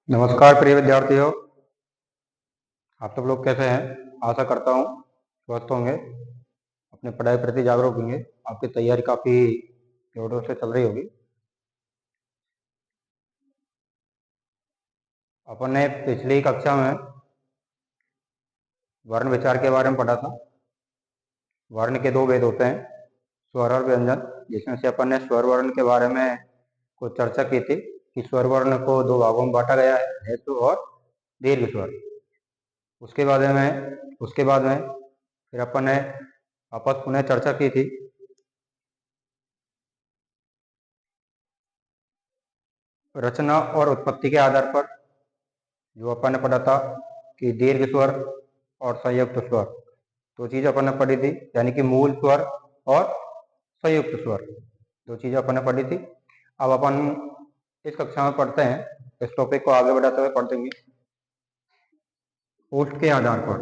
नमस्कार प्रिय विद्यार्थियों, आप सब लोग कैसे हैं। आशा करता हूँ स्वस्थ होंगे, अपने पढ़ाई प्रति जागरूक होंगे। आपकी तैयारी काफ़ी जोरों से चल रही होगी। अपन ने पिछली कक्षा में वर्ण विचार के बारे में पढ़ा था। वर्ण के दो भेद होते हैं, स्वर और व्यंजन, जिसमें से अपन ने स्वर वर्ण के बारे में कुछ चर्चा की थी कि स्वर वर्ण को दो भागों में बांटा गया है, हेतु और दीर्घ स्वर। उसके बाद में फिर अपन ने आपस पुनः चर्चा की थी रचना और उत्पत्ति के आधार पर। जो अपन ने पढ़ा था कि दीर्घ स्वर और संयुक्त स्वर, दो चीज अपन ने पढ़ी थी, यानी कि मूल स्वर और संयुक्त स्वर, दो चीजें अपन ने पढ़ी थी। अब अपन इस कक्षा में पढ़ते हैं, इस टॉपिक को आगे बढ़ाते हुए पढ़ देंगे। ओष्ठ के आधार पर,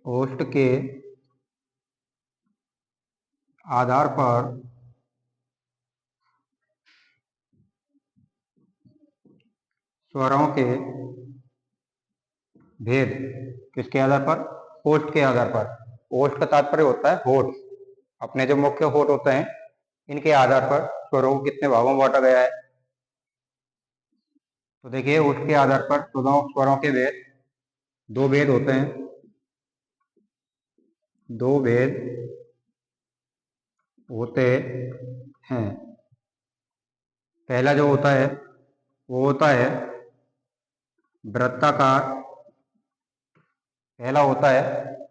ओष्ठ के आधार पर स्वरों के भेद किसके आधार पर? ओष्ठ के आधार पर। ओष्ठ का तात्पर्य होता है होठ। अपने जो मुख्य होठ होते हैं, इनके आधार पर स्वरों को कितने भागों में बांटा गया है। तो देखिए, ओष्ठ के आधार पर स्वरों के भेद, दो भेद होते हैं। दो भेद होते हैं। पहला जो होता है वो होता है वृत्ताकार। पहला होता है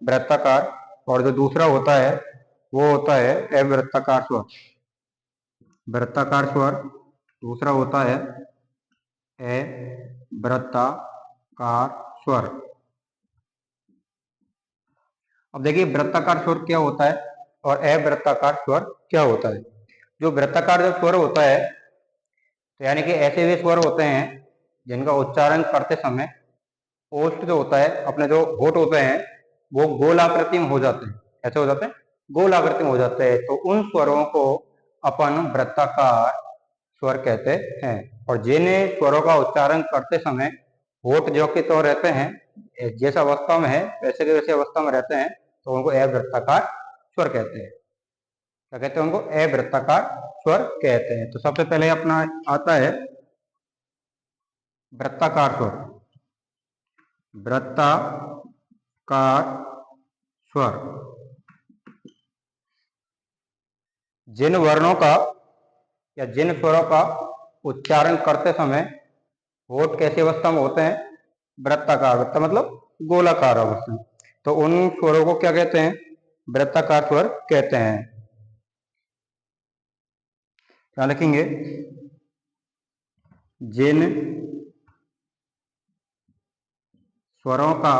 वृत्ताकार, और जो दूसरा होता है वो होता है अवृत्ताकार स्वर। वृत्ताकार स्वर दूसरा होता है अवृत्ताकार स्वर। अब देखिए, वृत्ताकार स्वर क्या होता है और अवृत्ताकार स्वर क्या होता है। जो वृत्ताकार जो स्वर होता है, तो यानी कि ऐसे भी स्वर होते हैं जिनका उच्चारण करते समय ओष्ठ जो होता है, अपने जो होठ होते हैं, वो गोलाकृति में हो जाते हैं। ऐसे हो जाते हैं, गोलाकृति में हो जाते हैं। तो उन स्वरों को अपन वृत्ताकार स्वर कहते हैं। और जिन स्वरों का उच्चारण करते समय होठ जो कि तो रहते हैं, जिस अवस्था में है वैसे के वैसे अवस्था में रहते हैं, तो उनको अवृत्ताकार स्वर कहते हैं। क्या कहते हैं? उनको अवृत्ताकार स्वर कहते हैं। तो सबसे पहले अपना आता है वृत्ताकार स्वर। वृत्ताकार स्वर जिन वर्णों का या जिन स्वरों का उच्चारण करते समय होठ कैसी अवस्था में होते हैं? वृत्ताकार। वृत्त मतलब गोलाकार अवस्था। तो उन स्वरों को क्या कहते हैं? वृत्ताकार स्वर कहते हैं। ध्यान रखेंगे, जिन स्वरों का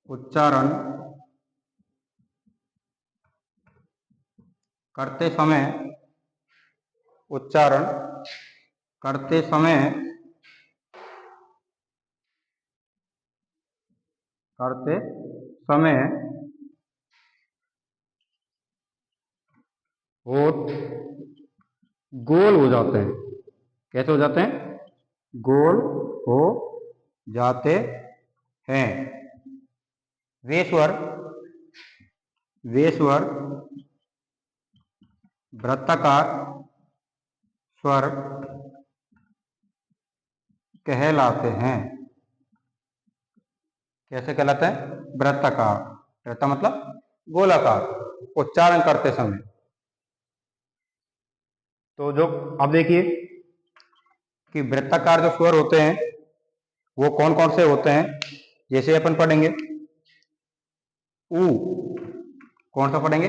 उच्चारण करते समय होठ गोल हो जाते हैं। कैसे हो जाते हैं? गोल हो जाते हैं। वे स्वर वृत्ताकार स्वर कहलाते हैं। कैसे कहलाते हैं? वृत्ताकार। वृत्त मतलब गोलाकार, उच्चारण करते समय। तो जो अब देखिए कि वृत्ताकार जो स्वर होते हैं वो कौन कौन से होते हैं। जैसे अपन पढ़ेंगे ऊ। कौन सा पढ़ेंगे?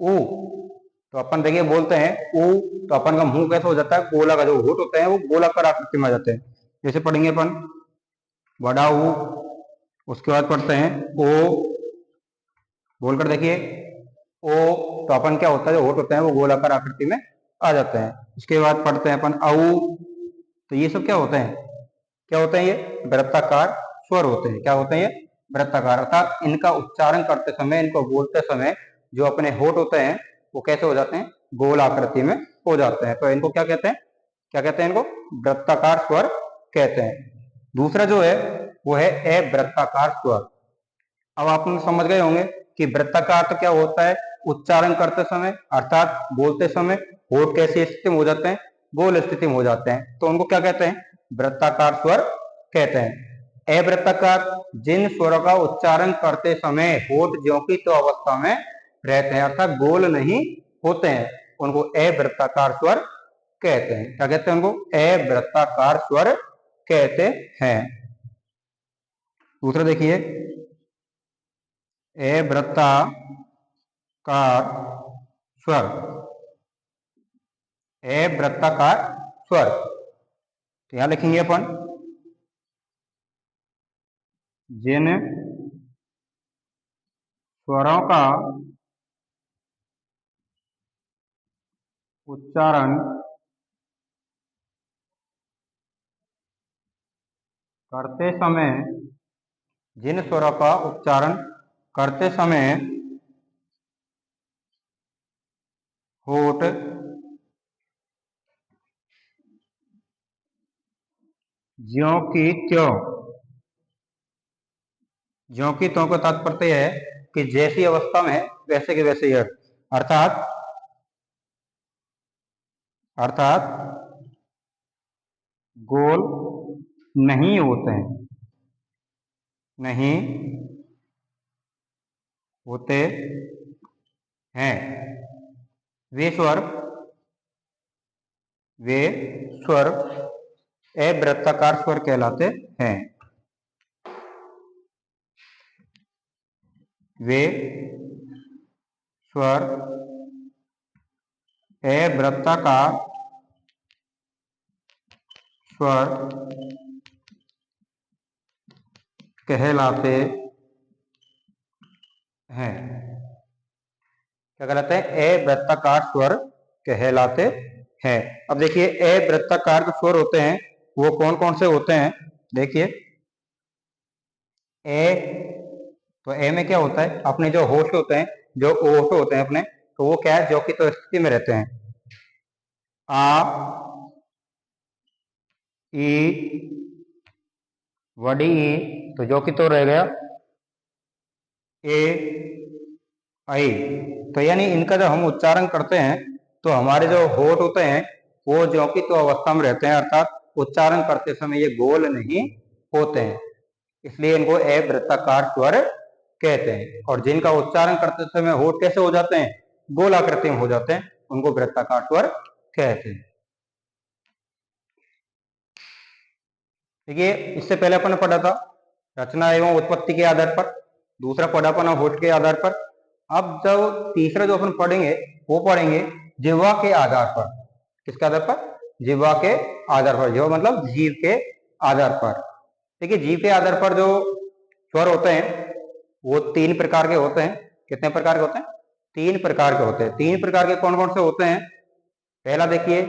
ऊ। तो अपन देखिए बोलते हैं ऊ, तो अपन का मुंह कैसे हो जाता है? गोला का जो होठ होते हैं वो गोलाकार आकृति में आ जाते हैं। जैसे पढ़ेंगे अपन बड़ा ऊ, उसके बाद पढ़ते हैं ओ। बोलकर देखिए ओ, तो अपन क्या होता है, जो होठ होते हैं वो गोलाकार आकृति में आ जाते हैं। इसके बाद पढ़ते हैं अपन औ। तो ये सब क्या होते हैं? क्या होते हैं? ये वृत्ताकार स्वर होते हैं। क्या होते हैं? ये वृत्ताकार। अर्थात इनका उच्चारण करते समय, इनको बोलते समय जो अपने होठ होते हैं वो कैसे हो जाते हैं? गोल आकृति में हो जाते हैं। तो इनको क्या कहते हैं, क्या कहते हैं, इनको वृत्ताकार स्वर कहते हैं। दूसरा जो है वो है अवृत्ताकार स्वर। अब आप समझ गए होंगे कि वृत्ताकार तो क्या होता है, उच्चारण करते समय अर्थात बोलते समय होठ कैसी स्थिति में हो जाते हैं, गोल स्थिति में हो जाते हैं, तो उनको क्या कहते हैं, वृत्ताकार स्वर कहते हैं। अवृत्ताकार जिन स्वरों का उच्चारण करते समय होठ ज्यों की त्यों अवस्था में रहते हैं अर्थात गोल नहीं होते हैं, उनको अवृत्ताकार स्वर कहते हैं। क्या कहते हैं, उनको अवृत्ताकार स्वर कहते हैं। दूसरा देखिए, अवृत्ताकार स्वर, अवृत्ताकार स्वर, तो यहां लिखेंगे अपन जिन स्वरों का उच्चारण करते समय, जिन स्वरों का उच्चारण करते समय होठ ज्यों की त्यों, ज्यों की त्यों का तात्पर्य है कि जैसी अवस्था में है वैसे के वैसे ही अर्थात अर्थात गोल नहीं होते हैं, नहीं होते हैं वे स्वर, वे स्वर अवृत्ताकार स्वर कहलाते हैं। वे स्वर अवृत्ताकार स्वर कहलाते हैं। क्या कहलाते हैं, अवृत्ताकार स्वर कहलाते हैं। अब देखिए अवृत्ताकार जो स्वर होते हैं वो कौन कौन से होते हैं, देखिए ए, तो ए में क्या होता है, अपने जो होठ होते हैं, जो ओठ होते हैं अपने, तो वो क्या है, जो कि तो स्थिति में रहते हैं। आ, ई, वडी ई, तो जो कि तो रह गया ए, आई, तो यानी इनका जब हम उच्चारण करते हैं तो हमारे जो होठ होते हैं वो जो कि तो अवस्था में रहते हैं अर्थात उच्चारण करते समय ये गोल नहीं होते हैं, इसलिए इनको अवृत्ताकार स्वर कहते हैं। और जिनका उच्चारण करते समय होठ कैसे हो जाते हैं, गोल आकृति में हो जाते हैं, उनको वृत्ताकार स्वर कहते हैं। देखिए इससे पहले अपन ने पढ़ा था रचना एवं उत्पत्ति के आधार पर, दूसरा पढ़ा अपन होठ के आधार पर। अब जब तीसरा जो अपन पढ़ेंगे वो पढ़ेंगे जिह्वा के आधार पर। किसके आधार पर, जिह्वा के आधार पर, जिह्वा मतलब जीभ के आधार पर। देखिए जीभ के आधार पर जो स्वर होते हैं वो तीन प्रकार के होते हैं। कितने प्रकार के होते हैं, तीन प्रकार के होते हैं। तीन प्रकार के कौन कौन से होते हैं, पहला देखिए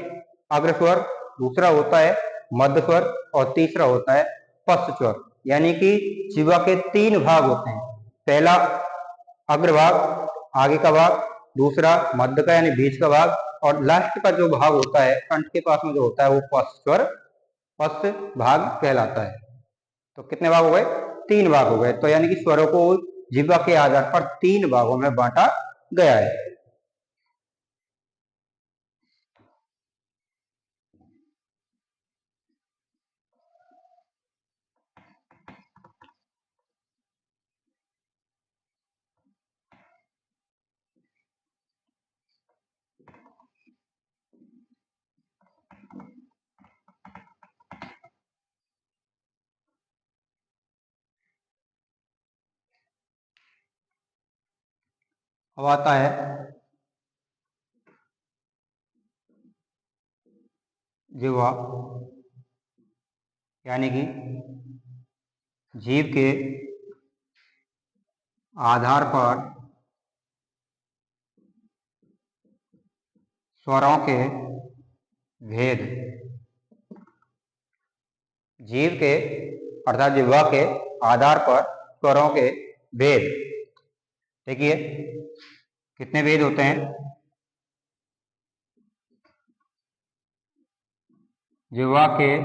अग्र स्वर, दूसरा होता है मध्य स्वर और तीसरा होता है पश्च स्वर। यानी कि जिह्वा के तीन भाग होते हैं, पहला अग्रभाग आगे का भाग, दूसरा मध्य का यानी बीच का भाग, और लास्ट का जो भाग होता है कंठ के पास में जो होता है वो पश्च स्वर, पश्च भाग कहलाता है। तो कितने भाग हो गए, तीन भाग हो गए। तो यानी कि स्वरों को जिह्वा के आधार पर तीन भागों में बांटा गया है। अब आता है जिह्वा, यानी कि जीभ के आधार पर स्वरों के भेद। जीभ के अर्थात जिह्वा के आधार पर स्वरों के भेद। देखिए कितने भेद होते हैं, जिह्वा के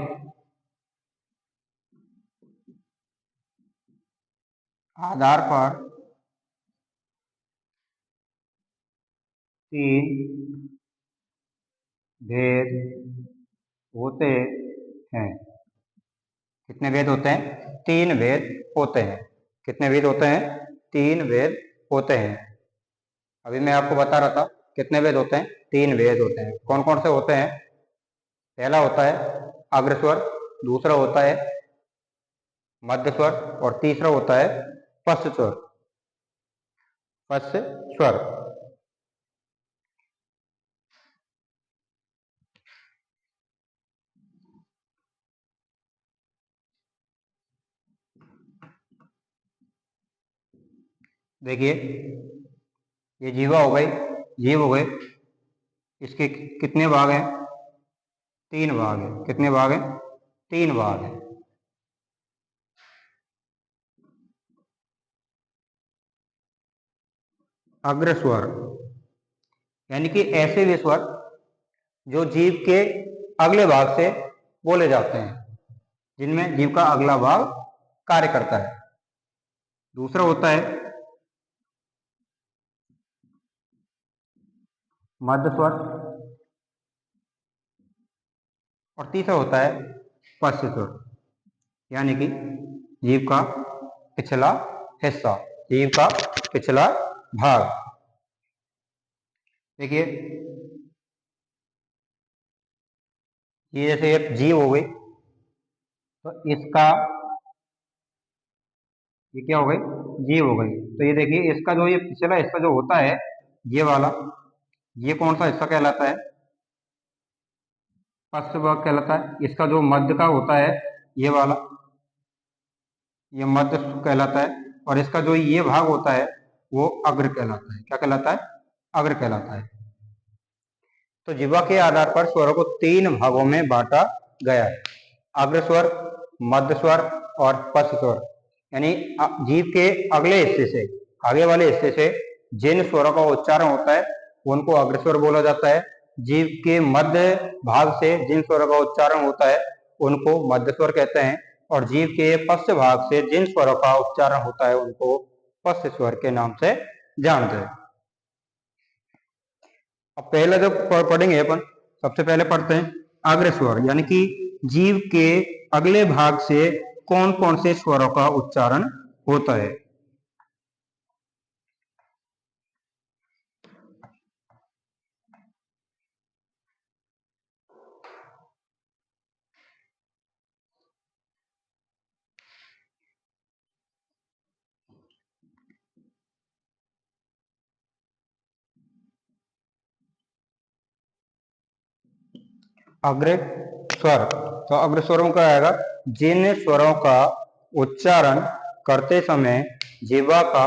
आधार पर 3 भेद होते हैं। कितने भेद होते हैं? 3 भेद होते हैं। कितने भेद होते हैं? 3 भेद होते हैं। अभी मैं आपको बता रहा था कितने भेद होते हैं? 3 भेद होते हैं। कौन कौन से होते हैं? पहला होता है अग्रस्वर, दूसरा होता है मध्य स्वर और तीसरा होता है पश्च स्वर। पश्च स्वर। देखिए, ये जीवा हो गई, जीव हो गए। इसके कितने भाग हैं? 3 भाग हैं। कितने भाग हैं? 3 भाग हैं। अग्रस्वर यानी कि ऐसे भी स्वर जो जीव के अगले भाग से बोले जाते हैं, जिनमें जीव का अगला भाग कार्य करता है। दूसरा होता है मध्य स्वर और तीसरा होता है पश्च स्वर यानी कि जीव का पिछला हिस्सा, जीव का पिछला भाग। देखिए, ये जैसे एक जीव हो गई, तो इसका ये क्या हो गई? जीव हो गई। तो ये देखिए, इसका जो ये पिछला हिस्सा जो होता है, ये वाला, ये कौन सा हिस्सा कहलाता है? पश्च भाग कहलाता है। इसका जो मध्य का होता है, ये वाला, ये मध्य कहलाता है। और इसका जो ये भाग होता है, वो अग्र कहलाता है। क्या कहलाता है? अग्र कहलाता है। तो जिह्वा के आधार पर स्वरों को 3 भागों में बांटा गया है, अग्रस्वर, मध्य स्वर और पश्च स्वर। यानी जीव के अगले हिस्से से, आगे वाले हिस्से से जिन स्वरों का उच्चारण होता है उनको अग्रस्वर बोला जाता है। जीव के मध्य भाग से जिन स्वरों का उच्चारण होता है उनको मध्य स्वर कहते हैं। और जीव के पश्च भाग से जिन स्वरों का उच्चारण होता है उनको पश्च स्वर के नाम से जानते हैं। अब पहले जो पढ़ेंगे अपन, सबसे पहले पढ़ते हैं अग्रस्वर, यानी कि जीव के अगले भाग से कौन कौन से स्वरों का उच्चारण होता है। अग्र स्वर, तो अग्र स्वरों का आएगा जिन स्वरों का उच्चारण करते समय जिह्वा का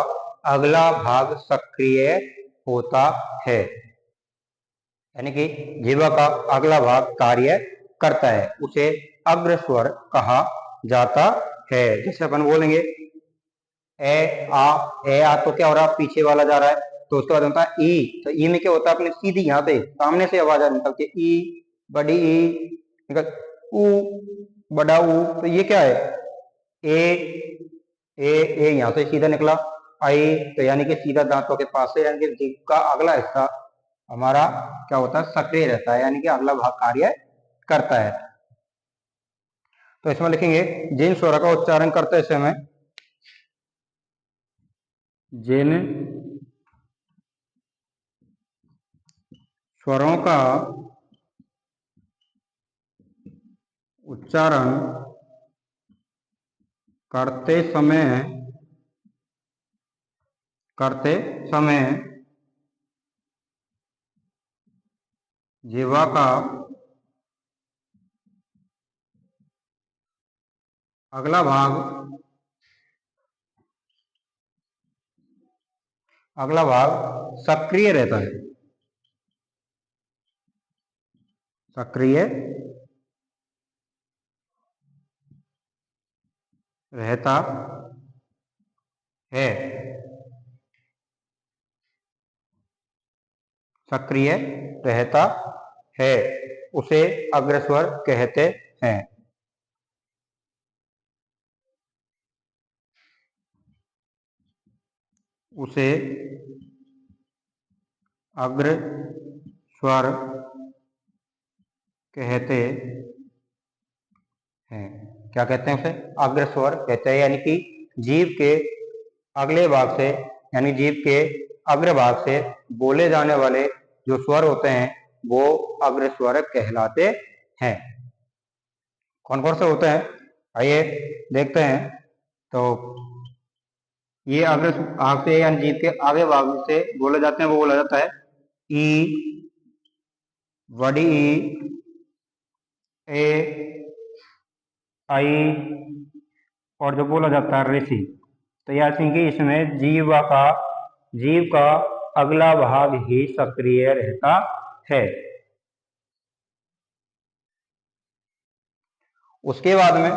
अगला भाग सक्रिय होता है, यानी कि जिह्वा का अगला भाग कार्य करता है, उसे अग्र स्वर कहा जाता है। जैसे अपन बोलेंगे ए आ तो क्या हो रहा है? पीछे वाला जा रहा है, तो उसके बाद होता है ई। तो ई में क्या होता है? अपने सीधी यहाँ पे सामने से आवाज निकलती है, ई, बड़ी ई निकल, ऊ, बड़ा ऊ। तो ये क्या है? ए ए यहाँ से सीधा निकला, आई तो यानी कि सीधा दांतों के पास से, यानी कि जीभ का अगला हिस्सा हमारा क्या होता है? सक्रिय रहता है, यानी कि अगला भाग कार्य करता है। तो इसमें लिखेंगे जिन स्वर का उच्चारण करते समय, जिन स्वरों का उच्चारण करते समय करते समय जिह्वा का अगला भाग सक्रिय रहता है, सक्रिय रहता है, सक्रिय रहता है। उसे अग्रस्वर कहते हैं। उसे अग्रस्वर कहते हैं। क्या कहते हैं? उसे अग्रस्वर कहते हैं, यानी कि जीभ के अगले भाग से, यानी जीभ के अग्रभाग से बोले जाने वाले जो स्वर होते हैं वो अग्रस्वर कहलाते हैं। कौन कौन से होते हैं आइए देखते हैं। तो ये अग्र भाग से, यानी जीभ के आगे भाग से बोले जाते हैं वो बोला जाता है ई, बड़ी ई, ए, आई, और जो बोला जाता है ऋषि। तो याद कि इसमें जीव का अगला भाग ही सक्रिय रहता है। उसके बाद में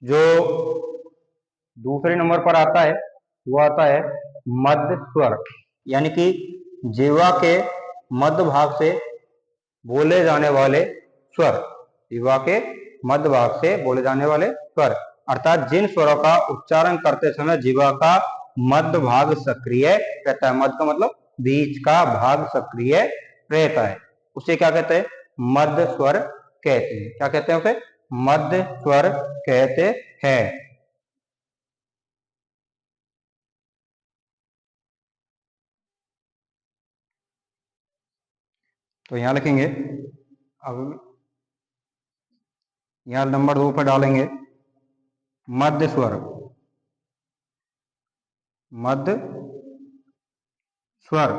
जो दूसरे नंबर पर आता है वो आता है मध्य स्वर, यानी कि जीवा के मध्य भाग से बोले जाने वाले स्वर। जीवा के मध्य भाग से बोले जाने वाले स्वर, अर्थात जिन स्वरों का उच्चारण करते समय जीवा का मध्य भाग सक्रिय रहता है। मध्य का मतलब बीच का भाग सक्रिय रहता है, उसे क्या कहते हैं? मध्य स्वर कहते हैं। क्या कहते हैं उसे? मध्य स्वर कहते हैं। तो यहां लिखेंगे, अब यहां नंबर 2 पर डालेंगे मध्य स्वर। मध्य स्वर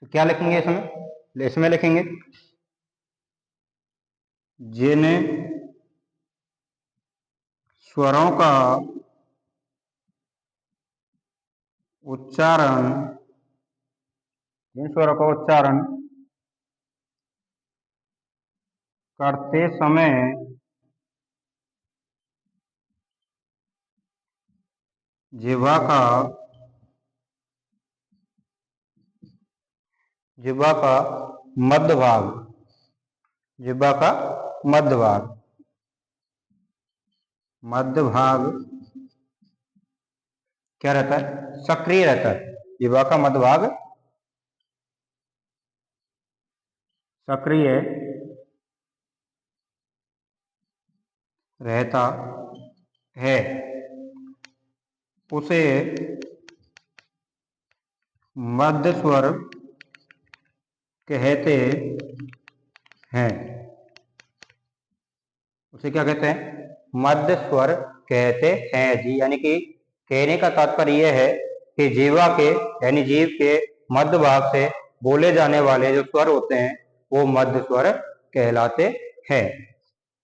तो क्या लिखेंगे इसमें लिखेंगे जिन स्वरों का उच्चारण जिन स्वरों का उच्चारण करते समय जिह्वा का मध्य भाग, जिह्वा का मध्य भाग क्या रहता है? सक्रिय रहता है। जिह्वा का मध्य भाग सक्रिय रहता है, उसे मध्य स्वर कहते हैं। उसे क्या कहते हैं? मध्य स्वर कहते हैं जी। यानी कि कहने का तात्पर्य यह है कि जीवा के, यानी जीव के मध्य भाग से बोले जाने वाले जो स्वर होते हैं वो मध्य स्वर कहलाते हैं।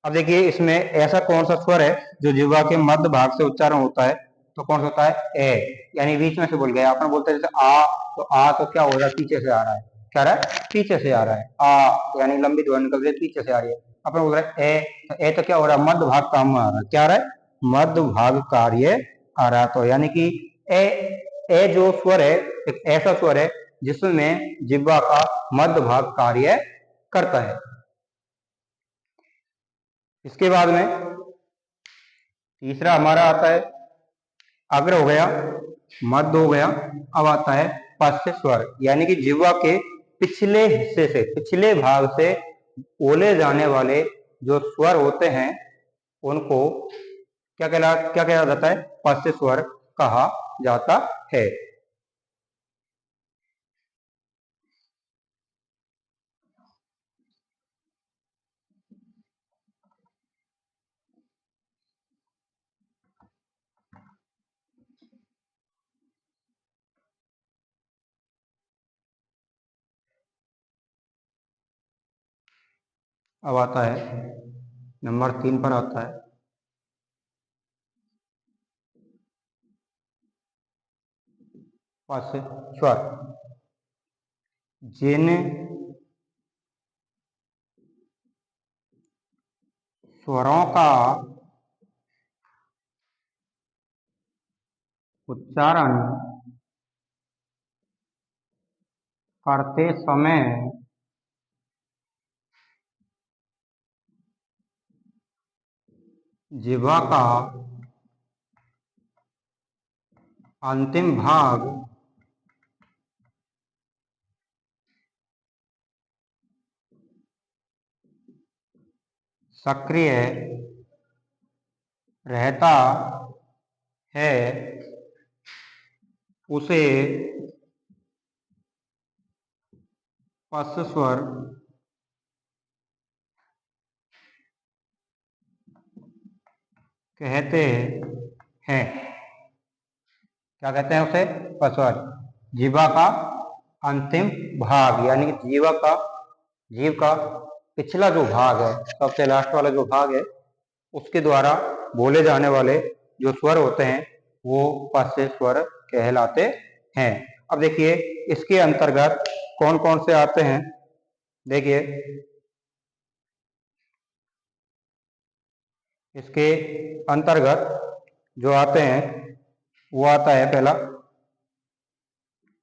अब देखिए इसमें ऐसा कौन सा स्वर है जो जीवा के मध्य भाग से उच्चारण होता है? तो कौन सा होता है? ए, यानी बीच में से बोल गया। अपन बोलते हैं जैसे आ, तो आ तो क्या हो रहा है? पीछे से आ रहा है। क्या रहा है? पीछे से आ रहा है। आ यानी लंबी ध्वनि निकल रही है, पीछे से आ रही है। अपन बोल रहे हैं ए तो क्या हो रहा है? मध्य भाग काम में आ रहा है। क्या आ रहा है? मध्य भाग कार्य आ रहा है। तो यानी कि ए जो स्वर है एक ऐसा स्वर है जिसमें जिह्वा का मध्य भाग कार्य करता है। इसके बाद में तीसरा हमारा आता है, अग्र हो गया, मध्य हो गया, अब आता है पश्च स्वर, यानी कि जिह्वा के पिछले हिस्से से, पिछले भाग से बोले जाने वाले जो स्वर होते हैं उनको क्या कहा जाता है? पश्च स्वर कहा जाता है। अब आता है नंबर 3 पर आता है पश्च स्वर। जिन स्वरों का उच्चारण करते समय जिह्वा का अंतिम भाग सक्रिय रहता है उसे पश्च स्वर कहते हैं। क्या कहते हैं उसे? पश्च स्वर। जीवा का अंतिम भाग यानी कि जीव का पिछला जो भाग है, सबसे लास्ट वाला जो भाग है, उसके द्वारा बोले जाने वाले जो स्वर होते हैं वो पश्च स्वर कहलाते हैं। अब देखिए इसके अंतर्गत कौन कौन से आते हैं। देखिए इसके अंतर्गत जो आते हैं वो आता है पहला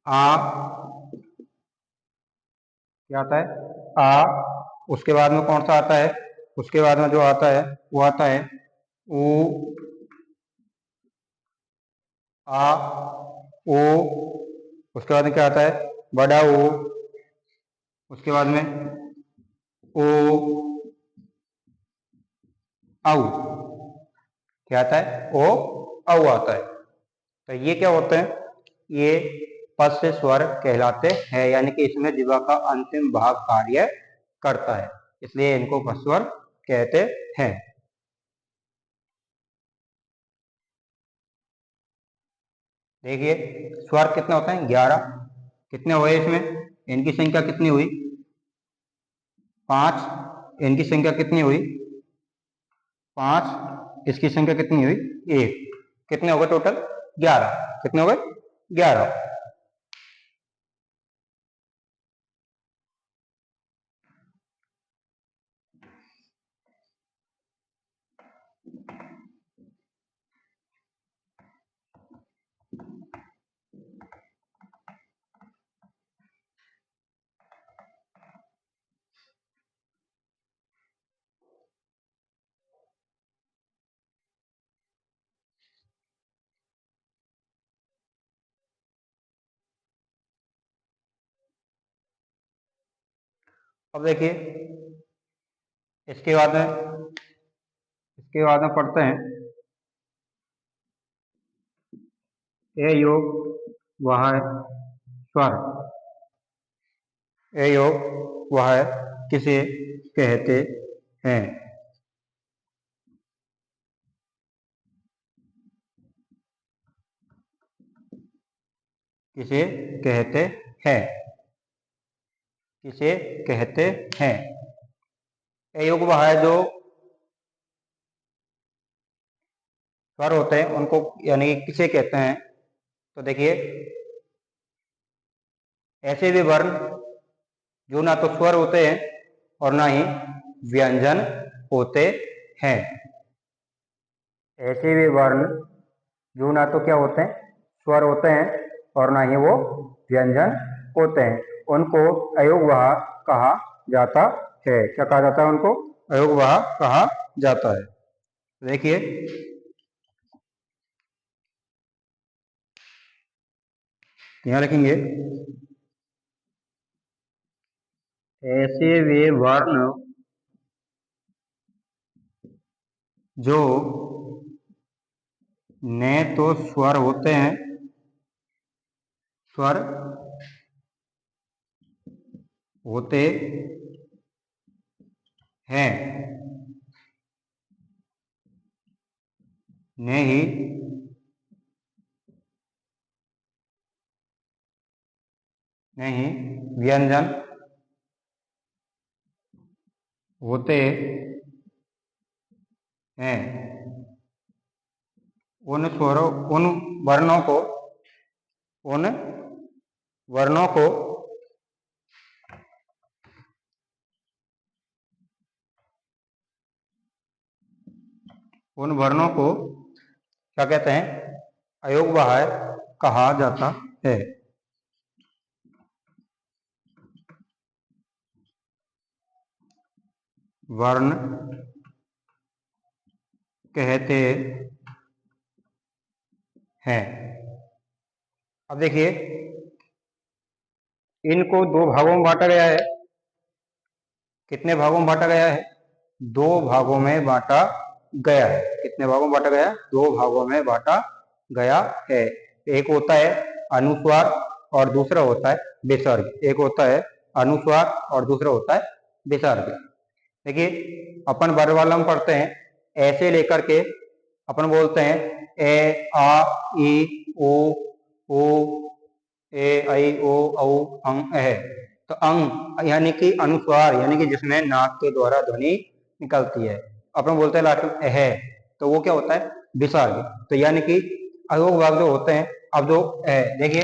आ। क्या आता है? आ। उसके बाद में कौन सा आता है? उसके बाद में जो आता है वो आता है ऊ। आ, ओ। उसके बाद में क्या आता है? बड़ा ओ। उसके बाद में ओ, औ। क्या आता है? ओ, औ आता है। तो ये क्या होते हैं? ये पश्च स्वर कहलाते हैं, यानी कि इसमें जीवा का अंतिम भाग कार्य करता है, इसलिए इनको पश्च स्वर कहते हैं। देखिए स्वर कितने होते हैं? 11। कितने हुए इसमें? इनकी संख्या कितनी हुई? 5। इनकी संख्या कितनी हुई? 5। इसकी संख्या कितनी हुई? 1। कितने हो गए टोटल? 11। कितने हो गए? 11। अब देखिए इसके बाद में पढ़ते हैं ए योग वह स्वर। ए योग वह किसे कहते हैं? किसे कहते हैं? किसे कहते हैं? ए योग वह है जो स्वर होते हैं उनको यानी कि किसे कहते हैं? तो देखिए ऐसे भी वर्ण जो ना तो स्वर होते हैं और ना ही व्यंजन होते हैं। ऐसे भी वर्ण जो ना तो क्या होते हैं? स्वर होते हैं और ना ही वो व्यंजन होते हैं, उनको अयोगवाह कहा जाता है। क्या कहा जाता है उनको? अयोगवाह कहा जाता है। देखिए यहाँ लिखेंगे ऐसे वे वर्ण जो न तो स्वर होते हैं, स्वर होते हैं, न ही नहीं व्यंजन होते हैं। उन स्वरों उन वर्णों को उन वर्णों को उन वर्णों को क्या कहते हैं? अयोगवाह कहा जाता है। वर्ण कहते हैं। अब देखिए, इनको दो भागों में बांटा गया है। कितने भागों में बांटा गया है? दो भागों में बांटा गया है। कितने भागों में बांटा गया? दो भागों में बांटा गया है। एक होता है अनुस्वार और दूसरा होता है विसर्ग। एक होता है अनुस्वार और दूसरा होता है विसर्ग। देखिए, अपन वर्णमाला में पढ़ते हैं, ऐसे लेकर के अपन बोलते हैं ए आ ई ओ ए ऐ ओ औ अंग अह। तो अंग यानी कि अनुस्वार, यानी कि जिसमें नाक के द्वारा ध्वनि निकलती है, अपन बोलते हैं लास्ट में अह, तो वो क्या होता है? विसर्ग। तो यानी कि अयोग भाग जो होते हैं, अब जो देखिए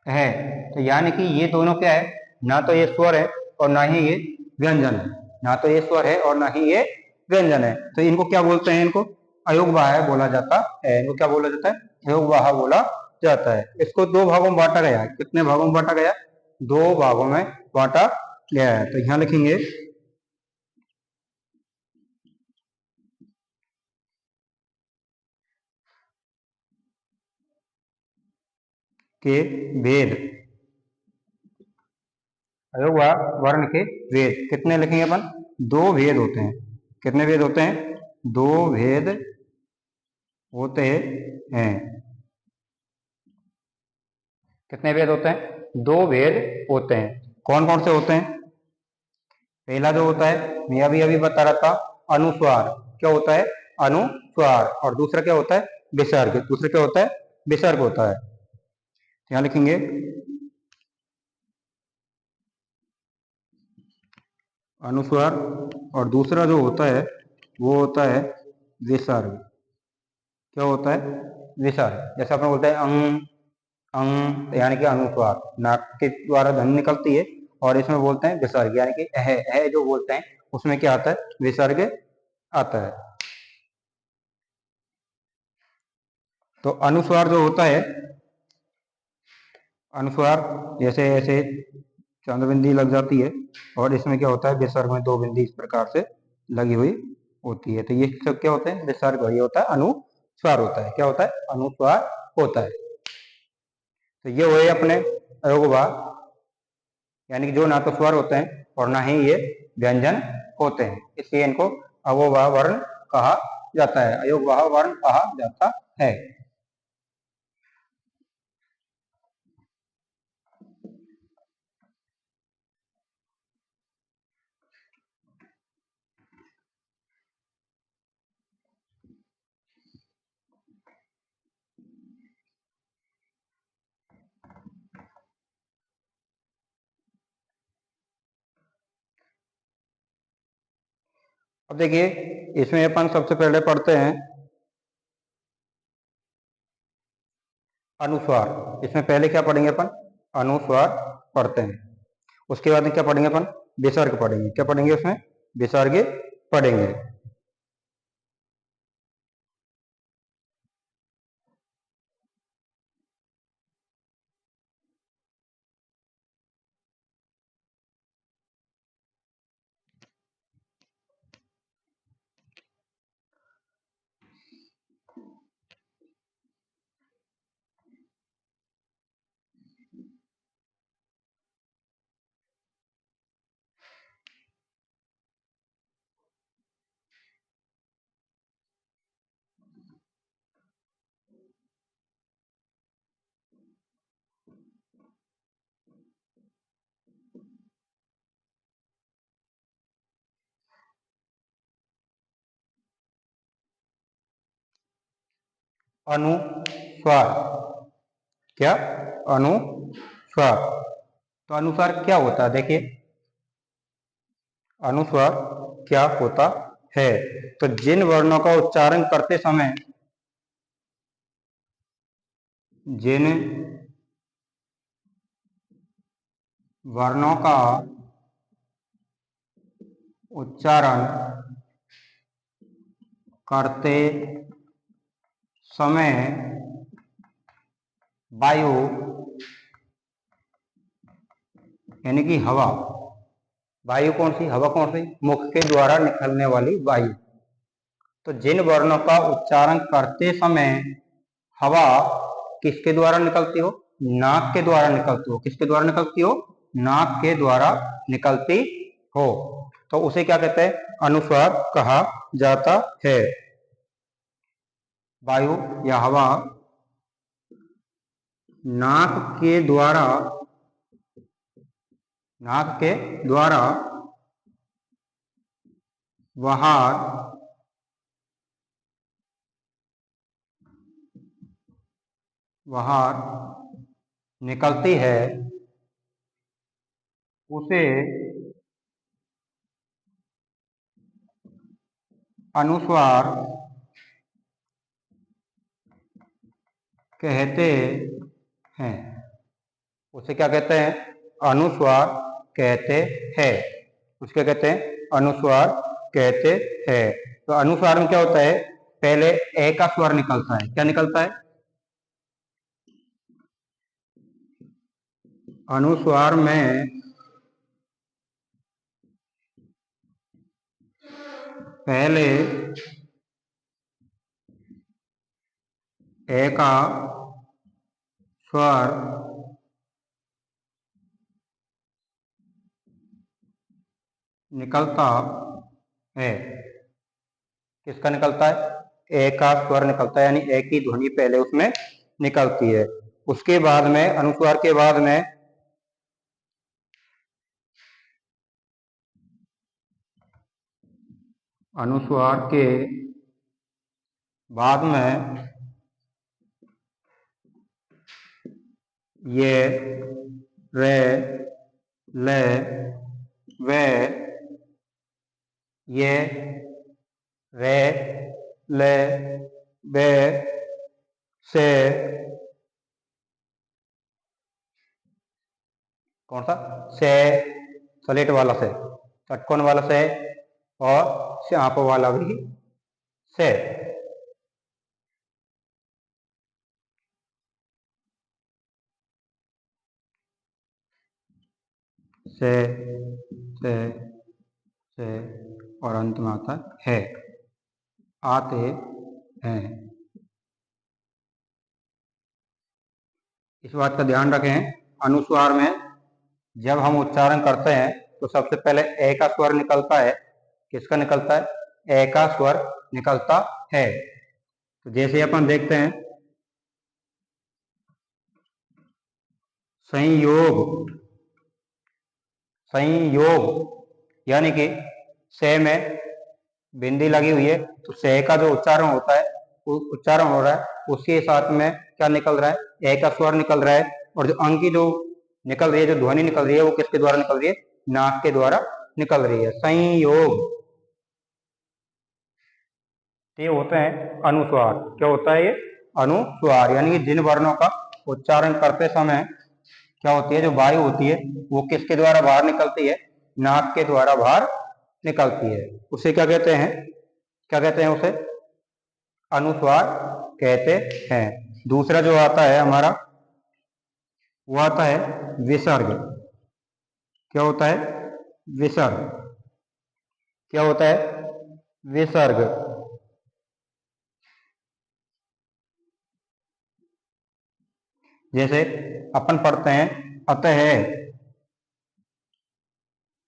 है, तो यानी कि ये दोनों क्या है? ना तो ये स्वर है और ना ही ये व्यंजन है। ना तो ये स्वर है और ना ही ये व्यंजन है। तो इनको क्या बोलते हैं? इनको अयोगवाह बोला जाता है। इनको क्या बोला जाता है? अयोगवाह बोला जाता है। इसको दो भागों में बांटा गया है। कितने भागों में बांटा गया? दो भागों में बांटा गया है। तो यहां लिखेंगे के वेद, अयोगवाह वर्ण के वेद कितने लिखेंगे अपन? दो भेद होते हैं। कितने भेद होते हैं? दो भेद होते हैं। कितने भेद होते हैं? दो भेद होते हैं। कौन कौन से होते हैं? पहला जो होता है, मैं अभी बता रहा था, अनुस्वार। क्या होता है? अनुस्वार। और दूसरा क्या होता है? विसर्ग। दूसरा क्या होता है? विसर्ग होता है। यहां लिखेंगे अनुस्वार और दूसरा जो होता है वो होता है विसर्ग। क्या होता है? विसर्ग। जैसे अपन बोलते हैं अंग, अंग यानी कि अनुस्वार, नाक के द्वारा ध्वनि निकलती है, और इसमें बोलते हैं विसर्ग, यानी कि अह जो बोलते हैं उसमें क्या आता है? विसर्ग आता है। तो अनुस्वार जो होता है, अनुस्वार जैसे ऐसे चंद्रबिंदी लग जाती है, और इसमें क्या होता है? विसर्ग में दो बिंदी इस प्रकार से लगी हुई होती है। तो ये सब क्या होते हैं? विसर्ग। ये होता है अनुस्वार होता है। क्या होता है? अनुस्वार होता है। तो ये हुए अपने अयोगवाह, यानी कि जो ना तो स्वर होते हैं और ना ही ये व्यंजन होते हैं, इसलिए इनको अवोवाह वर्ण कहा जाता है, अयोगवाह वर्ण कहा जाता है। अब देखिए, इसमें अपन सबसे पहले पढ़ते हैं अनुस्वार। इसमें पहले क्या पढ़ेंगे अपन? अनुस्वार पढ़ते हैं। उसके बाद में क्या पढ़ेंगे अपन? विसर्ग पढ़ेंगे। क्या पढ़ेंगे उसमें? विसर्ग पढ़ेंगे। अनुस्वार। क्या? अनुस्वार। तो अनुस्वार क्या होता है? देखिए, अनुस्वार क्या होता है? तो जिन वर्णों का उच्चारण करते समय, जिन वर्णों का उच्चारण करते समय वायु, यानी कि हवा, वायु कौन सी, हवा कौन सी, मुख के द्वारा निकलने वाली वायु। तो जिन वर्णों का उच्चारण करते समय हवा किसके द्वारा निकलती हो, नाक के द्वारा निकलती हो, किसके द्वारा निकलती हो, नाक के द्वारा निकलती हो, तो उसे क्या कहते हैं, अनुस्वार कहा जाता है। वायु या हवा नाक के द्वारा बाहर निकलती है, उसे अनुस्वार कहते हैं। उसे क्या कहते हैं, अनुस्वार कहते हैं। उसके कहते हैं, अनुस्वार कहते हैं। तो अनुस्वार में क्या होता है, पहले ए का स्वर निकलता है। क्या निकलता है, अनुस्वार में पहले ए का स्वर निकलता है। किसका निकलता है, ए का स्वर निकलता है, यानी ए की ध्वनि पहले उसमें निकलती है। उसके बाद में, अनुस्वार के बाद में ये रे ले वे, ये रे ले वे से, कौन सा, से, सलेट वाला से, चटकोन वाला से, और श्याप वाला भी से। से से से और अंत में आता है, आते हैं। इस बात का ध्यान रखें, अनुस्वार में जब हम उच्चारण करते हैं तो सबसे पहले ए का स्वर निकलता है। किसका निकलता है, ए का स्वर निकलता है। तो जैसे अपन देखते हैं, संयोग, यानी कि से में बिंदी लगी हुई है, तो से का जो उच्चारण होता है, उच्चारण हो रहा है, उसके साथ में क्या निकल रहा है, ए का स्वर निकल रहा है। और जो अंग की जो निकल रही है, जो ध्वनि निकल रही है, वो किसके द्वारा निकल रही है, नाक के द्वारा निकल रही है। संयोग, ये होते हैं अनुस्वार। क्या होता है ये, अनुस्वार, यानी कि जिन वर्णों का उच्चारण करते समय क्या होती है, जो वायु होती है वो किसके द्वारा बाहर निकलती है, नाक के द्वारा बाहर निकलती है, उसे क्या कहते हैं, उसे अनुस्वार कहते हैं। दूसरा जो आता है हमारा, वो आता है विसर्ग। क्या होता है, विसर्ग, क्या होता है, विसर्ग। जैसे अपन पढ़ते हैं अतः,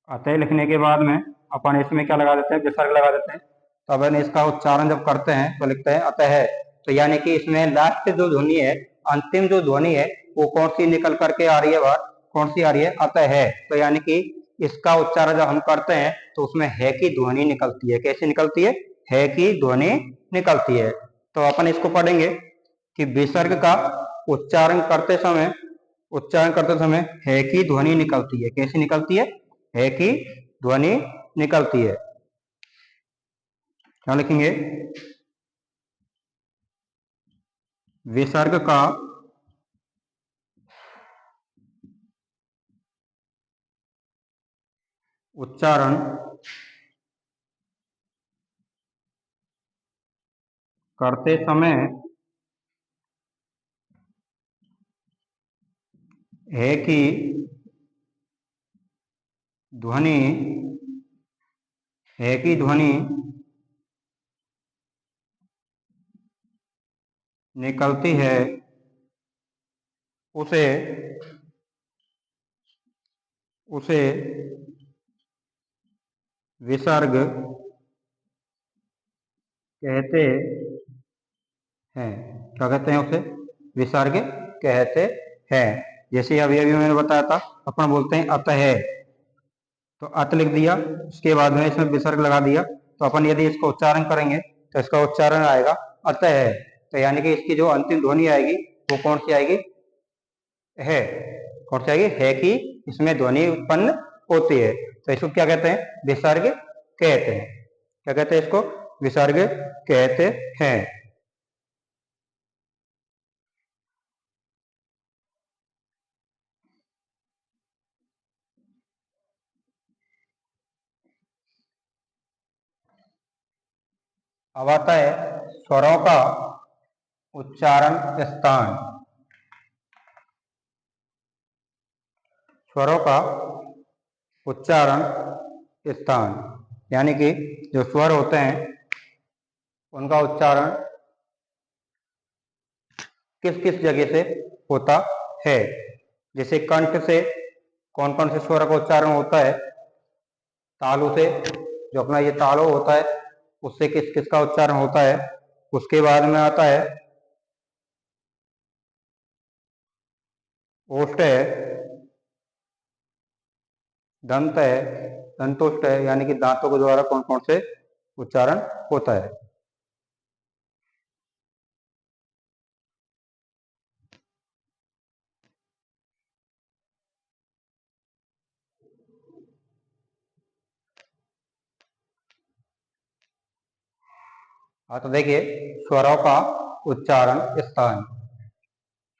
अतः लिखने के बाद में अपन इसमें क्या लगा देते हैं, विसर्ग लगा देते हैं। तो अपन इसका उच्चारण जब करते हैं तो लिखते हैं अतः। तो यानी कि इसमें लास्ट जो ध्वनि है, अंतिम जो ध्वनि है, वो कौन सी निकल करके आ रही है बाहर, कौन सी आ रही है, अतः है। तो यानी कि इसका उच्चारण जब हम करते हैं तो उसमें है की ध्वनि निकलती है। कैसे निकलती है की ध्वनि निकलती है। तो अपन इसको पढ़ेंगे कि विसर्ग का उच्चारण करते समय है की ध्वनि निकलती है। कैसे निकलती है की ध्वनि निकलती है। क्या लिखेंगे, विसर्ग का उच्चारण करते समय है की ध्वनि है की ध्वनि निकलती है उसे उसे विसर्ग कहते हैं। क्या कहते हैं उसे? विसर्ग कहते हैं। जैसे अभी अभी मैंने बताया था, अपन बोलते हैं अतः, तो अत लिख दिया, उसके बाद में इसमें विसर्ग लगा दिया, तो अपन यदि इसको उच्चारण करेंगे तो इसका उच्चारण आएगा अतः। तो यानी कि इसकी जो अंतिम ध्वनि आएगी वो कौन सी आएगी? है। कौन सी आएगी? है की इसमें ध्वनि उत्पन्न होती है, तो इसको क्या कहते हैं? विसर्ग कहते हैं। क्या कहते हैं इसको? विसर्ग कहते हैं। अब आता है स्वरों का उच्चारण स्थान। स्वरों का उच्चारण स्थान यानी कि जो स्वर होते हैं उनका उच्चारण किस किस जगह से होता है। जैसे कंठ से कौन कौन से स्वर का उच्चारण होता है? तालु से, जो अपना ये तालु होता है, उससे किस किस का उच्चारण होता है। उसके बाद में आता है ओष्ठ है, दंत है, दंतोष्ठ है, यानी कि दांतों के द्वारा कौन कौन से उच्चारण होता है। हाँ, तो देखिए स्वरों का उच्चारण स्थान।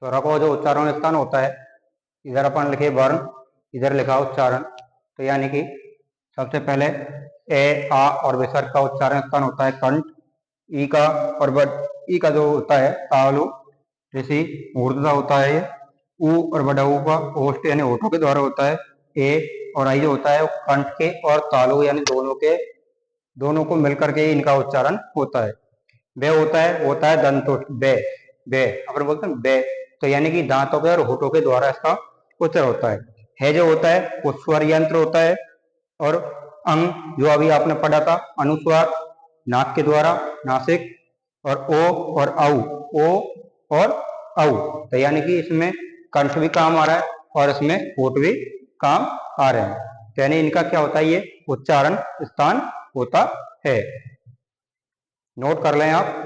स्वरों का जो उच्चारण स्थान होता है, इधर अपन लिखे वर्ण, इधर लिखा उच्चारण, तो यानी कि सबसे पहले ए आ और विसर्ग का उच्चारण स्थान होता है कंठ। ई का और ई का जो होता है तालु, जैसे मूर्धता होता है ये। ऊ और बड़ा ऊ का ओष्ठ यानी होठों के द्वारा होता है। ए और आई जो होता है वो कंठ के और तालु यानी दोनों को मिलकर के इनका उच्चारण होता है। बे होता है दंतोष्ठ, बे बे अपन बोलते हैं बे, तो यानी कि दांतों के और होठों के द्वारा इसका उच्चारण होता है। जो होता है वो स्वर यंत्र होता है। और अंग जो अभी आपने पढ़ा था, अनुस्वार नाक के द्वारा, नासिक, और ओ और औ, ओ और औ, तो यानी कि इसमें कंठ भी काम आ रहा है और इसमें होठ भी काम आ रहे हैं, तो यानी इनका क्या होता है? ये उच्चारण स्थान होता है। नोट कर लें आप।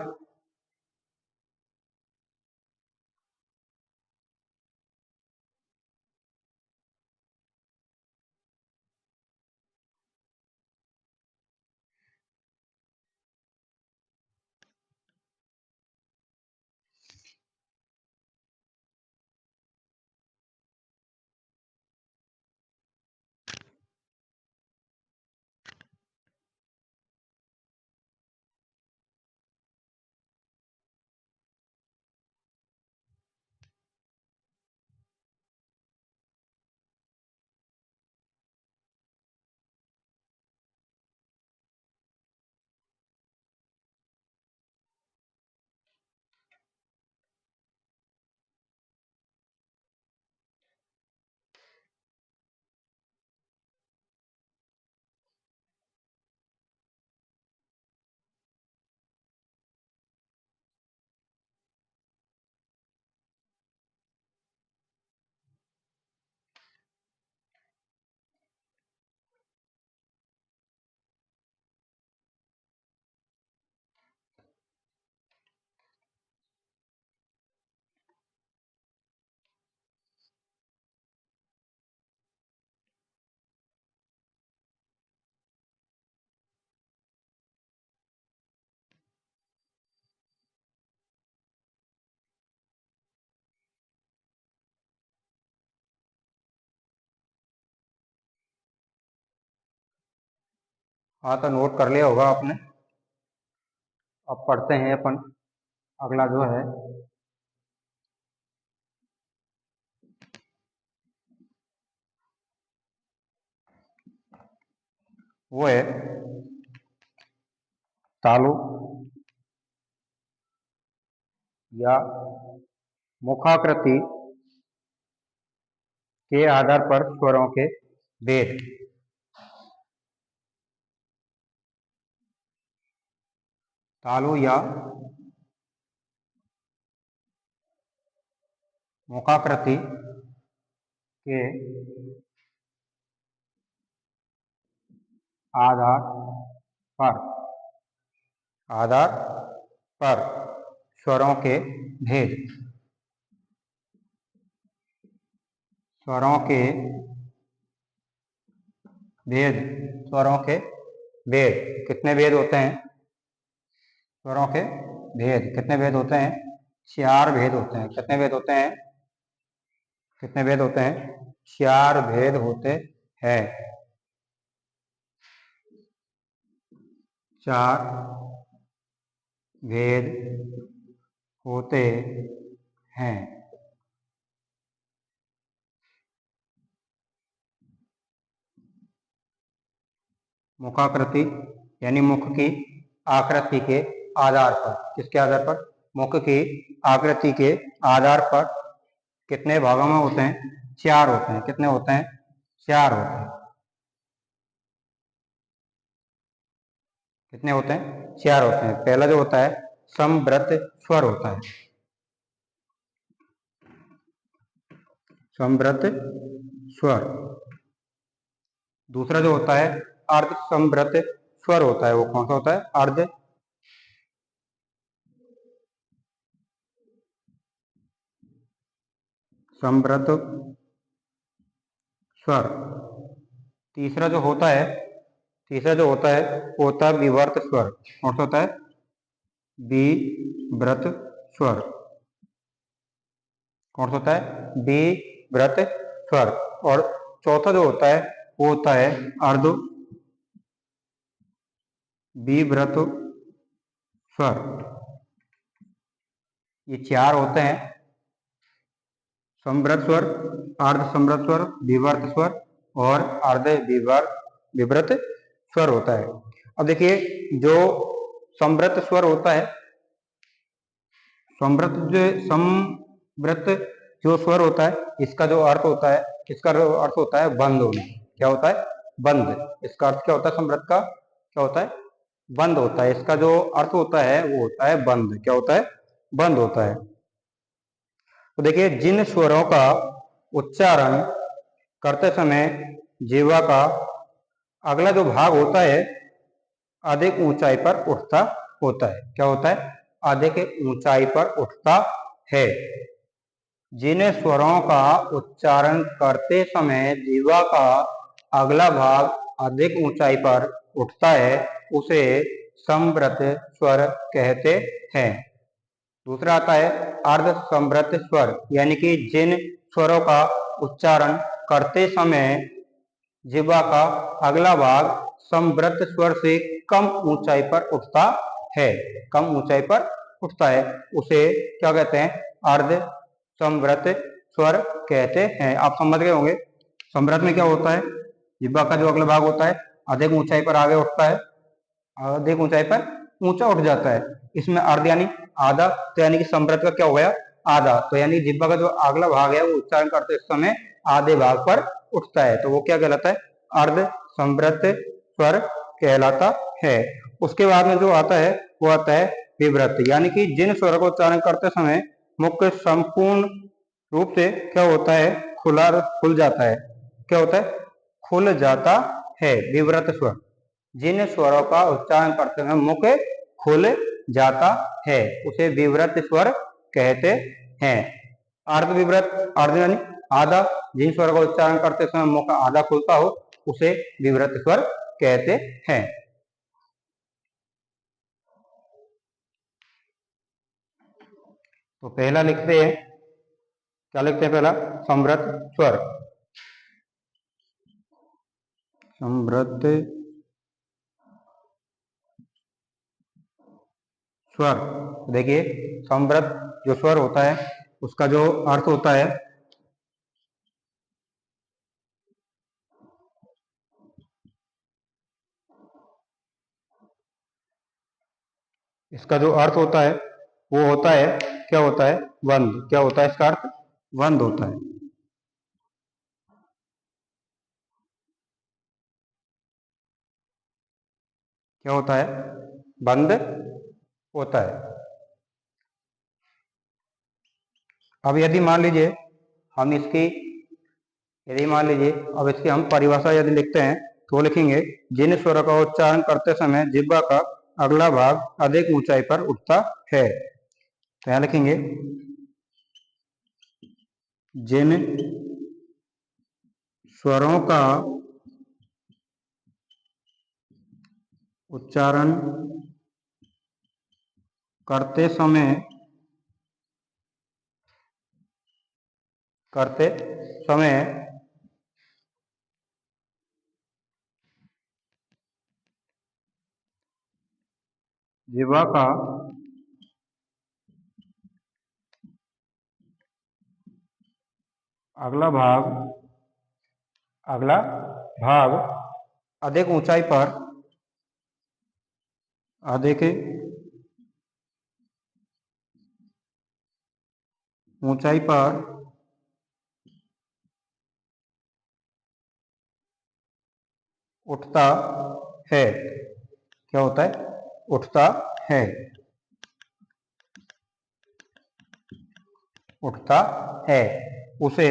हाँ, तो नोट कर लिया होगा आपने। अब पढ़ते हैं अपन अगला जो है। वो है तालु या मुखाकृति के आधार पर स्वरों के भेद। तालु या मुखाकृति के आधार पर स्वरों के भेद। स्वरों के भेद। स्वरों के भेद कितने भेद होते हैं? स्वरों के भेद कितने भेद होते हैं? 4 भेद होते हैं। कितने भेद होते हैं? कितने भेद होते हैं? 4 भेद होते हैं। 4 भेद होते हैं। मुखाकृति यानी मुख की आकृति के आधार पर। किसके आधार पर? मुख की आकृति के आधार पर कितने भागों में होते हैं? 4 होते हैं। कितने होते हैं? 4 होते हैं। कितने होते हैं? 4 होते हैं। पहला जो होता है समव्रत स्वर होता है। समव्रत स्वर। दूसरा जो होता है अर्ध समव्रत स्वर होता है। वो कौन सा होता है? अर्ध समव्रत स्वर। तीसरा जो होता है वो होता है विवर्त स्वर। कौन सा होता है? विव्रत स्वर। कौन सा होता है? विव्रत स्वर। और चौथा जो होता है वो होता है अर्ध विव्रत स्वर। ये 4 होते हैं समव्रत स्वर, अर्ध समव्रत स्वर, विवर्त स्वर और अर्ध विव्रत स्वर होता है। अब देखिए जो समव्रत स्वर होता है, समव्रत जो स्वर होता है इसका जो अर्थ होता है, बंद होना। क्या होता है? बंद। इसका अर्थ क्या होता है? समव्रत का क्या होता है? बंद होता है। इसका जो अर्थ होता है वो होता है बंद। क्या होता है? बंद होता है। तो देखिए जिन स्वरों का उच्चारण करते समय जीवा का अगला जो भाग होता है अधिक ऊंचाई पर उठता होता है। क्या होता है? अधिक ऊंचाई पर उठता है। जिन स्वरों का उच्चारण करते समय जीवा का अगला भाग अधिक ऊंचाई पर उठता है उसे समव्रत स्वर कहते हैं। दूसरा आता है अर्ध समव्रत स्वर, यानी कि जिन स्वरों का उच्चारण करते समय जिह्वा का अगला भाग समव्रत स्वर से कम ऊंचाई पर उठता है। कम ऊंचाई पर उठता है उसे क्या कहते हैं? अर्ध समव्रत स्वर कहते हैं। आप समझ गए होंगे समव्रत में क्या होता है? जिह्वा का जो अगला भाग होता है अधिक ऊंचाई पर आगे उठता है, अधिक ऊंचाई पर ऊंचा उठ जाता है। इसमें अर्ध यानी आधा, तो यानी कि समव्रत का क्या हो गया? आधा। तो यानी जिह्वा का जो अगला भाग है वो उच्चारण करते समय आधे भाग पर उठता है, तो वो क्या कहलाता है? अर्ध समव्रत स्वर कहलाता है। उसके बाद में जो आता है वो आता है विव्रत, यानी कि जिन स्वर का उच्चारण करते समय मुख संपूर्ण रूप से क्या होता है? खुल जाता है। क्या होता है? खुल जाता है। विव्रत स्वर। जिन स्वरों का उच्चारण करते समय मुख खुल जाता है उसे विव्रत स्वर कहते हैं। अर्ध विव्रत, अर्ध यानी आधा, जिन स्वर का उच्चारण करते समय मुख आधा खुलता हो उसे विव्रत स्वर कहते हैं। तो पहला लिखते हैं, क्या लिखते हैं? पहला समव्रत स्वर। समव्रत स्वर। देखिए समव्रत जो स्वर होता है उसका जो अर्थ होता है इसका जो अर्थ होता है वो होता है, क्या होता है, बंद। क्या होता है इसका अर्थ? बंद होता है। क्या होता है? बंद होता है। अब यदि मान लीजिए हम इसकी, यदि मान लीजिए अब इसकी हम परिभाषा यदि लिखते हैं तो लिखेंगे, जिन स्वरों का उच्चारण करते समय जिह्वा का अगला भाग अधिक ऊंचाई पर उठता है। तो यहाँ लिखेंगे, जिन स्वरों का उच्चारण करते समय, करते समय जिह्वा का अगला भाग, अगला भाग अधिक ऊंचाई पर, अधिक ऊंचाई पर उठता है। क्या होता है? उठता है, उठता है। उसे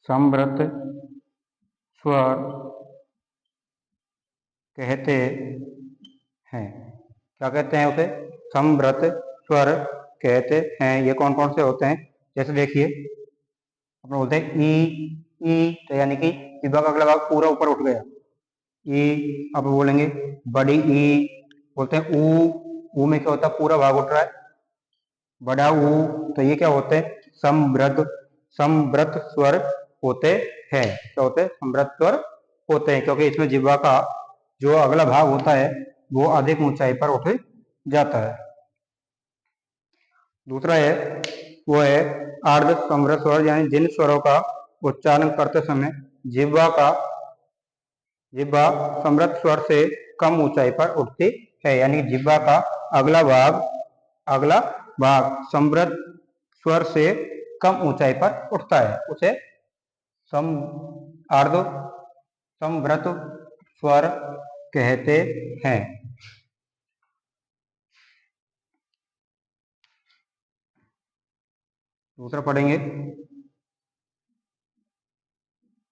समृद्ध स्वर कहते हैं। क्या कहते हैं उसे? समृद्ध स्वर कहते हैं। ये कौन कौन से होते हैं? जैसे देखिए, अपन बोलते हैं ई, तो यानी कि जिह्वा का अगला भाग पूरा ऊपर उठ गया, ई। अब बोलेंगे बड़ी ई, बोलते हैं ऊ में क्या होता है? पूरा भाग उठ रहा है, बड़ा ऊ। तो ये क्या होते हैं? समृद्ध, समृद्ध स्वर होते हैं। क्या होते हैं? समृद्ध स्वर होते हैं, क्योंकि इसमें जिह्वा का जो अगला भाग होता है वो अधिक ऊंचाई पर उठ जाता है। दूसरा है, वो है अर्ध समृद्ध स्वर, यानी जिन स्वरों का उच्चारण करते समय जिह्वा का, जिह्वा समृद्ध स्वर से कम ऊंचाई पर उठती है। यानी जिह्वा का अगला भाग, अगला भाग समृद्ध स्वर से कम ऊंचाई पर उठता है, उसे सम अर्ध समृद्ध स्वर कहते हैं। दूसरा पढ़ेंगे,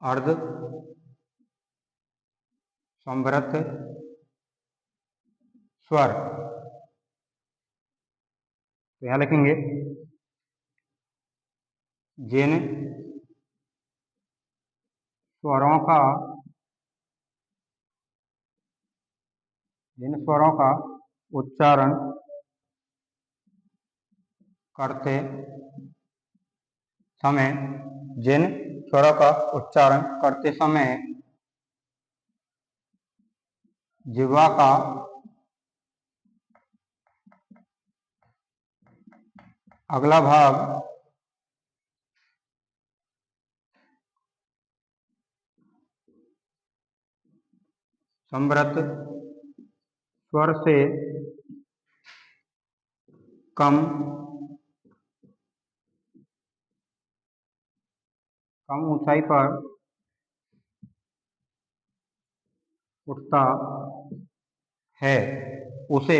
अर्ध समृद्ध स्वर। तो यहां लिखेंगे, जिन स्वरों का, जिन स्वरों का उच्चारण करते समय, जिन स्वरों का उच्चारण करते समय जिह्वा का अगला भाग समृद्ध स्वर से कम, कम ऊंचाई पर उठता है, उसे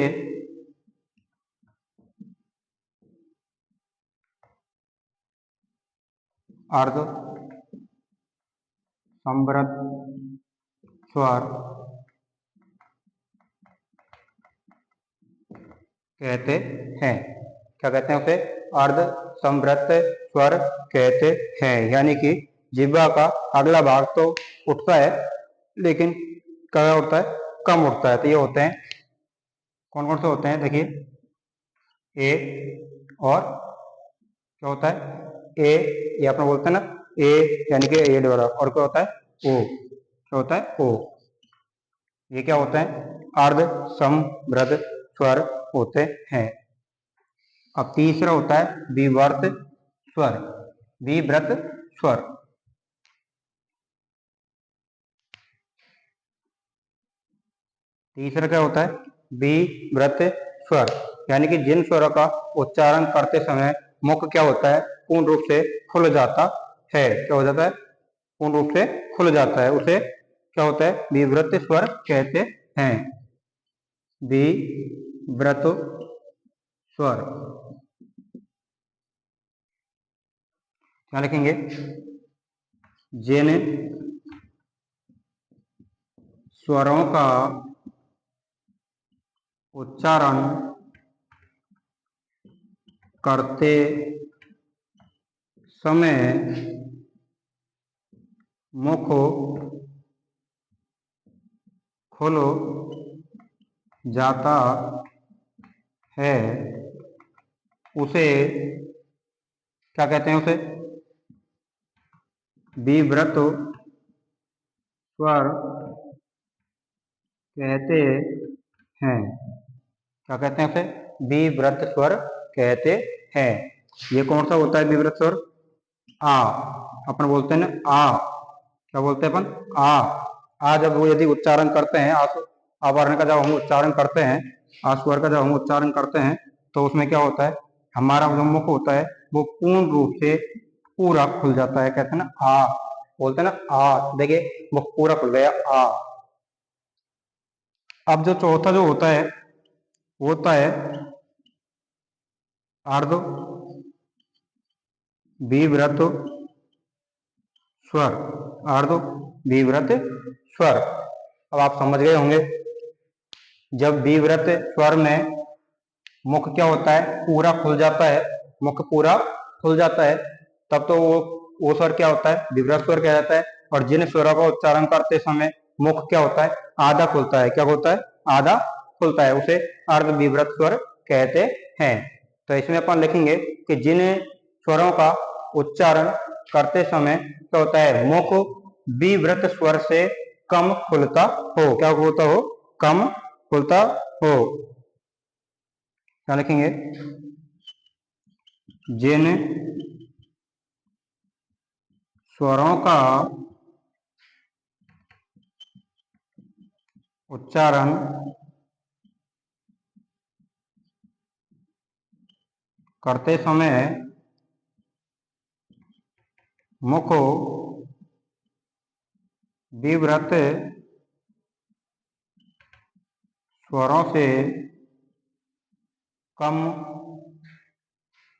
अर्ध समृद्ध स्वर कहते हैं। क्या कहते हैं उसे? अर्ध समृद्ध स्वर कहते हैं। यानी कि जिह्वा का अगला भाग तो उठता है, लेकिन क्या उठता है? कम उठता है। तो ये होते हैं, कौन कौन से होते हैं? देखिए, ए, और क्या होता है? ए, ये अपना बोलते हैं ना, ए यानी कि ए द्वारा, और क्या होता है? ओ। क्या होता है? ओ। ये क्या होता है? अर्ध समृद्ध स्वर होते हैं। अब तीसरा होता है विवर्त स्वर, विव्रत स्वर। तीसरा क्या होता है, विवृत स्वर, यानी कि जिन स्वरों का उच्चारण करते समय मुख क्या होता है, पूर्ण रूप से खुल जाता है। क्या हो जाता है, पूर्ण रूप से खुल जाता है, उसे क्या होता है, विवृत स्वर कहते हैं। विवृत स्वर क्या लिखेंगे, जिन स्वरों का उच्चारण करते समय मुख खुल जाता है, उसे क्या कहते हैं, उसे विवृत स्वर कहते हैं। क्या कहते हैं उसे, विवृत स्वर कहते हैं। ये कौन सा होता है विवृत स्वर, आ, अपन बोलते हैं ना आ, क्या बोलते हैं अपन, आ जब वो यदि उच्चारण करते हैं, आवरण का जब हम उच्चारण करते हैं, आ स्वर का जब हम उच्चारण करते हैं, तो उसमें क्या होता है, हमारा जो मुख होता है वो पूर्ण रूप से पूरा खुल जाता है। कहते हैं ना आ, बोलते हैं ना आ, देखिए मुख पूरा खुल गया आ। अब जो चौथा जो होता है वो होता है आर्ध विवृत स्वर, आर्ध विवृत स्वर। अब आप समझ गए होंगे, जब विवृत स्वर में मुख क्या होता है, पूरा खुल जाता है, मुख पूरा खुल जाता है, तब तो वो स्वर क्या होता है, विवृत स्वर कहा जाता है। और जिन स्वरों का उच्चारण करते समय मुख क्या होता है, आधा खुलता है, क्या होता है, आधा खुलता है, उसे अर्ध विवृत स्वर कहते हैं। तो इसमें अपन लिखेंगे कि जिन स्वरों का उच्चारण करते समय क्या होता है, मुख विवृत स्वर से कम खुलता हो, क्या होता हो, कम खुलता हो। क्या लिखेंगे, जिन स्वरों का उच्चारण करते समय मुख विवृत स्वरों से कम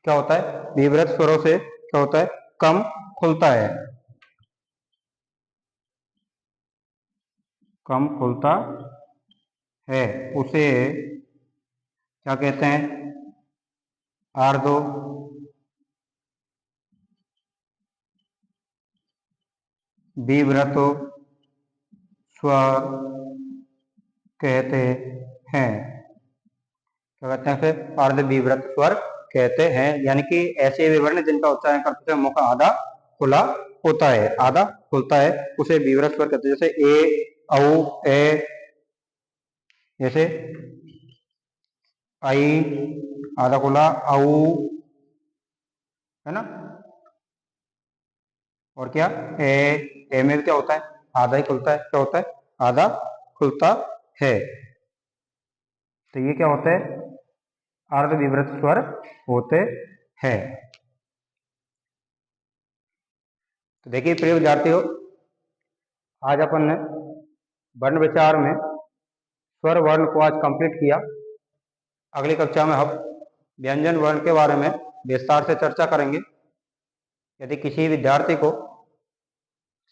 क्या होता है, विवृत स्वरों से क्या होता है, कम खुलता है, कम खुलता है, उसे क्या कहते हैं, आर्धो विवृत स्वर कहते हैं। क्या कहते हैं, फिर अर्ध विवृत स्वर कहते हैं, यानी कि ऐसे विवरण जिनका उच्चारण करते हैं मुख आधा खुला होता है, आधा खुलता है, उसे विवृत स्वर कहते हैं। जैसे ए, औ, ए, जैसे आई आधा खुला, औ, है ना, और क्या ए में भी क्या होता है, आधा ही खुलता है, क्या होता है, आधा खुलता है। तो ये क्या होते हैं, अर्ध विवृत स्वर होते हैं। तो देखिए प्रिय विद्यार्थियों, आज अपन ने वर्ण विचार में स्वर वर्ण को आज कंप्लीट किया। अगली कक्षा में हम व्यंजन वर्ण के बारे में विस्तार से चर्चा करेंगे। यदि किसी विद्यार्थी को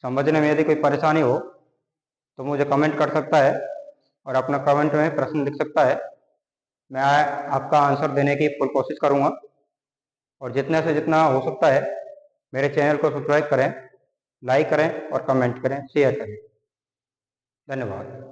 समझने में यदि कोई परेशानी हो तो मुझे कमेंट कर सकता है और अपना कमेंट में प्रश्न लिख सकता है। मैं आपका आंसर देने की फुल कोशिश करूंगा, और जितने से जितना हो सकता है मेरे चैनल को सब्सक्राइब करें, लाइक करें और कमेंट करें, शेयर करें। धन्यवाद।